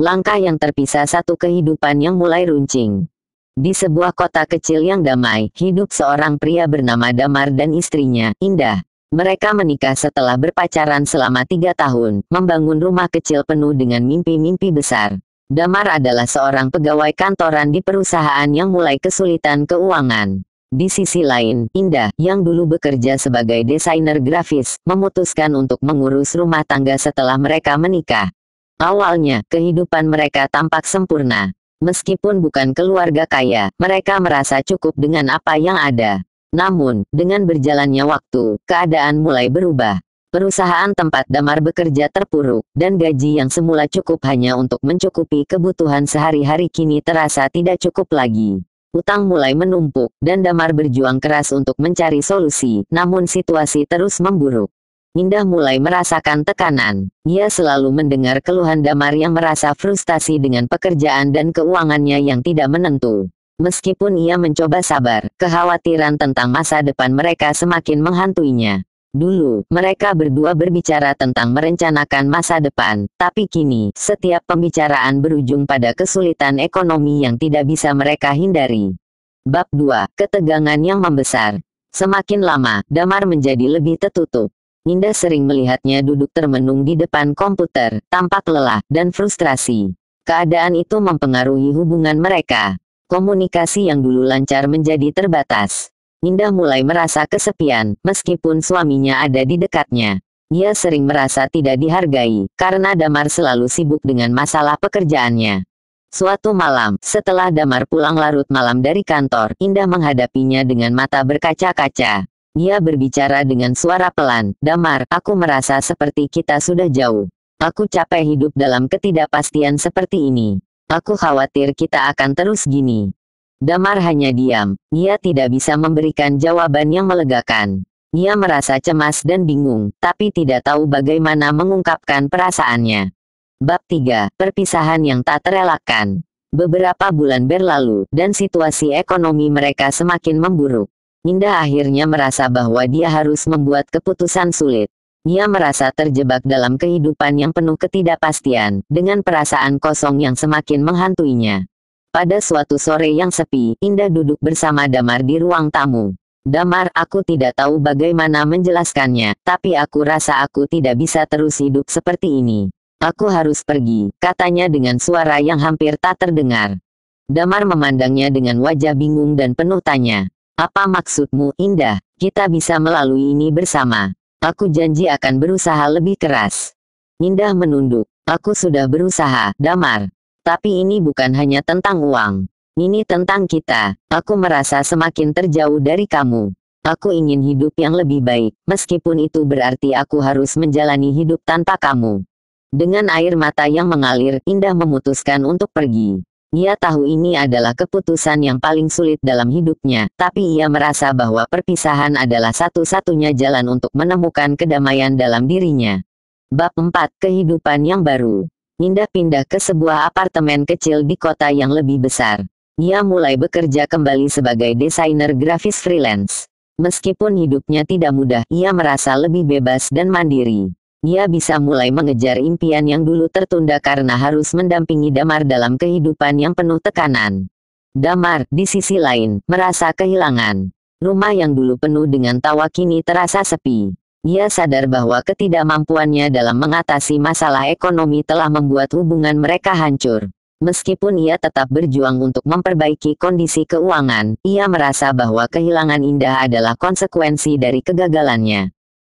Langkah yang terpisah, satu kehidupan yang mulai runcing. Di sebuah kota kecil yang damai, hidup seorang pria bernama Damar dan istrinya, Indah. Mereka menikah setelah berpacaran selama 3 tahun, membangun rumah kecil penuh dengan mimpi-mimpi besar. Damar adalah seorang pegawai kantoran di perusahaan yang mulai kesulitan keuangan. Di sisi lain, Indah, yang dulu bekerja sebagai desainer grafis, memutuskan untuk mengurus rumah tangga setelah mereka menikah. Awalnya, kehidupan mereka tampak sempurna. Meskipun bukan keluarga kaya, mereka merasa cukup dengan apa yang ada. Namun, dengan berjalannya waktu, keadaan mulai berubah. Perusahaan tempat Damar bekerja terpuruk, dan gaji yang semula cukup hanya untuk mencukupi kebutuhan sehari-hari kini terasa tidak cukup lagi. Utang mulai menumpuk, dan Damar berjuang keras untuk mencari solusi, namun situasi terus memburuk. Indah mulai merasakan tekanan. Ia selalu mendengar keluhan Damar yang merasa frustasi dengan pekerjaan dan keuangannya yang tidak menentu. Meskipun ia mencoba sabar, kekhawatiran tentang masa depan mereka semakin menghantuinya. Dulu, mereka berdua berbicara tentang merencanakan masa depan, tapi kini, setiap pembicaraan berujung pada kesulitan ekonomi yang tidak bisa mereka hindari. Bab 2. Ketegangan yang membesar. Semakin lama, Damar menjadi lebih tertutup. Indah sering melihatnya duduk termenung di depan komputer, tampak lelah dan frustrasi. Keadaan itu mempengaruhi hubungan mereka. Komunikasi yang dulu lancar menjadi terbatas. Indah mulai merasa kesepian, meskipun suaminya ada di dekatnya. Ia sering merasa tidak dihargai, karena Damar selalu sibuk dengan masalah pekerjaannya. Suatu malam, setelah Damar pulang larut malam dari kantor, Indah menghadapinya dengan mata berkaca-kaca. Ia berbicara dengan suara pelan, "Damar, aku merasa seperti kita sudah jauh. Aku capek hidup dalam ketidakpastian seperti ini. Aku khawatir kita akan terus gini." Damar hanya diam. Ia tidak bisa memberikan jawaban yang melegakan. Ia merasa cemas dan bingung, tapi tidak tahu bagaimana mengungkapkan perasaannya. Bab 3. Perpisahan yang tak terelakkan. Beberapa bulan berlalu, dan situasi ekonomi mereka semakin memburuk. Indah akhirnya merasa bahwa dia harus membuat keputusan sulit. Ia merasa terjebak dalam kehidupan yang penuh ketidakpastian, dengan perasaan kosong yang semakin menghantuinya. Pada suatu sore yang sepi, Indah duduk bersama Damar di ruang tamu. "Damar, aku tidak tahu bagaimana menjelaskannya, tapi aku rasa aku tidak bisa terus hidup seperti ini. Aku harus pergi," katanya dengan suara yang hampir tak terdengar. Damar memandangnya dengan wajah bingung dan penuh tanya. "Apa maksudmu, Indah? Kita bisa melalui ini bersama. Aku janji akan berusaha lebih keras." Indah menunduk. "Aku sudah berusaha, Damar. Tapi ini bukan hanya tentang uang. Ini tentang kita. Aku merasa semakin terjauh dari kamu. Aku ingin hidup yang lebih baik, meskipun itu berarti aku harus menjalani hidup tanpa kamu." Dengan air mata yang mengalir, Indah memutuskan untuk pergi. Ia tahu ini adalah keputusan yang paling sulit dalam hidupnya, tapi ia merasa bahwa perpisahan adalah satu-satunya jalan untuk menemukan kedamaian dalam dirinya. Bab 4. Kehidupan yang baru. Indah pindah ke sebuah apartemen kecil di kota yang lebih besar. Ia mulai bekerja kembali sebagai desainer grafis freelance. Meskipun hidupnya tidak mudah, ia merasa lebih bebas dan mandiri. Ia bisa mulai mengejar impian yang dulu tertunda karena harus mendampingi Damar dalam kehidupan yang penuh tekanan. Damar, di sisi lain, merasa kehilangan. Rumah yang dulu penuh dengan tawa kini terasa sepi. Ia sadar bahwa ketidakmampuannya dalam mengatasi masalah ekonomi telah membuat hubungan mereka hancur. Meskipun ia tetap berjuang untuk memperbaiki kondisi keuangan, ia merasa bahwa kehilangan Indah adalah konsekuensi dari kegagalannya.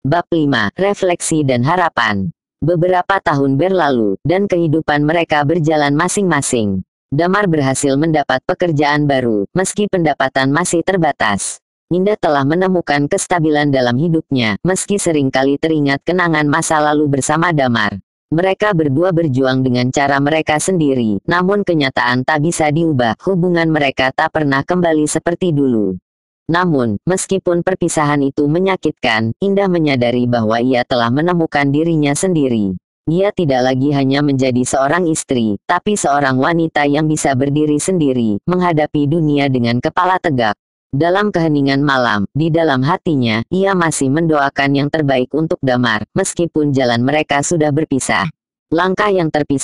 Bab 5. Refleksi dan harapan. Beberapa tahun berlalu, dan kehidupan mereka berjalan masing-masing. Damar berhasil mendapat pekerjaan baru, meski pendapatan masih terbatas. Indah telah menemukan kestabilan dalam hidupnya, meski seringkali teringat kenangan masa lalu bersama Damar. Mereka berdua berjuang dengan cara mereka sendiri, namun kenyataan tak bisa diubah, hubungan mereka tak pernah kembali seperti dulu. Namun, meskipun perpisahan itu menyakitkan, Indah menyadari bahwa ia telah menemukan dirinya sendiri. Ia tidak lagi hanya menjadi seorang istri, tapi seorang wanita yang bisa berdiri sendiri, menghadapi dunia dengan kepala tegak. Dalam keheningan malam, di dalam hatinya, ia masih mendoakan yang terbaik untuk Damar, meskipun jalan mereka sudah berpisah. Langkah yang terpisah